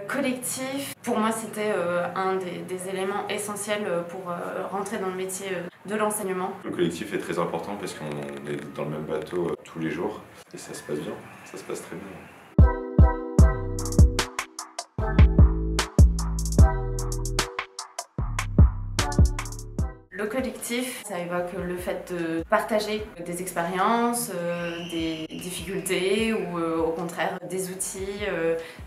Collectif, pour moi c'était un des éléments essentiels pour rentrer dans le métier de l'enseignement. Le collectif est très important parce qu'on est dans le même bateau tous les jours et ça se passe bien, ça se passe très bien. Le collectif, ça évoque le fait de partager des expériences, des difficultés ou au contraire des outils,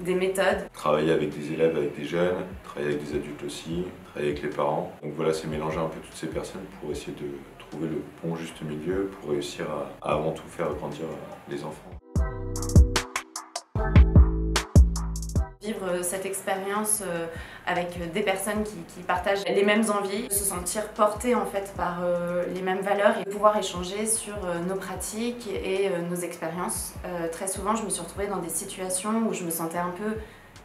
des méthodes. Travailler avec des élèves, avec des jeunes, travailler avec des adultes aussi, travailler avec les parents. Donc voilà, c'est mélanger un peu toutes ces personnes pour essayer de trouver le bon juste milieu pour réussir à avant tout faire grandir les enfants. Vivre cette expérience avec des personnes qui partagent les mêmes envies, se sentir porté en fait par les mêmes valeurs et pouvoir échanger sur nos pratiques et nos expériences. Très souvent, je me suis retrouvée dans des situations où je me sentais un peu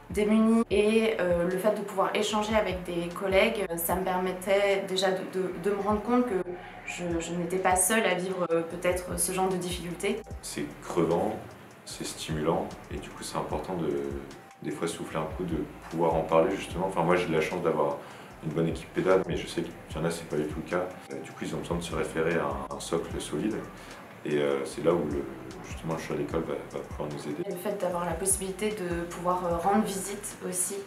démunie et le fait de pouvoir échanger avec des collègues, ça me permettait déjà de me rendre compte que je n'étais pas seule à vivre peut-être ce genre de difficultés. C'est crevant, c'est stimulant et du coup c'est important de des fois souffler un coup, de pouvoir en parler justement. Enfin moi j'ai de la chance d'avoir une bonne équipe pédale, mais je sais qu'il y en a c'est pas du tout le cas. Du coup ils ont besoin de se référer à un socle solide et c'est là où justement le choix d'école va pouvoir nous aider. Le fait d'avoir la possibilité de pouvoir rendre visite aussi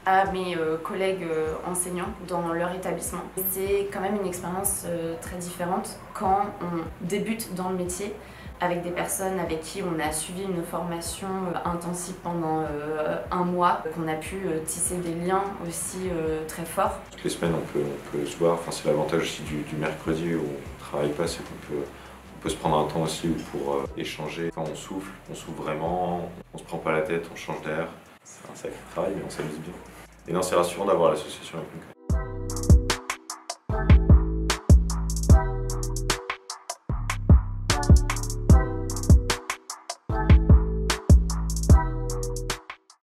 à mes collègues enseignants dans leur établissement. C'est quand même une expérience très différente quand on débute dans le métier avec des personnes avec qui on a suivi une formation intensive pendant un mois, qu'on a pu tisser des liens aussi très forts. Toutes les semaines on peut se voir, enfin, c'est l'avantage aussi du mercredi où on ne travaille pas, c'est qu'on peut se prendre un temps aussi pour échanger. Quand on souffle vraiment, on se prend pas la tête, on change d'air. C'est un sacré travail mais on s'amuse bien. Et non, c'est rassurant d'avoir l'association avec nous.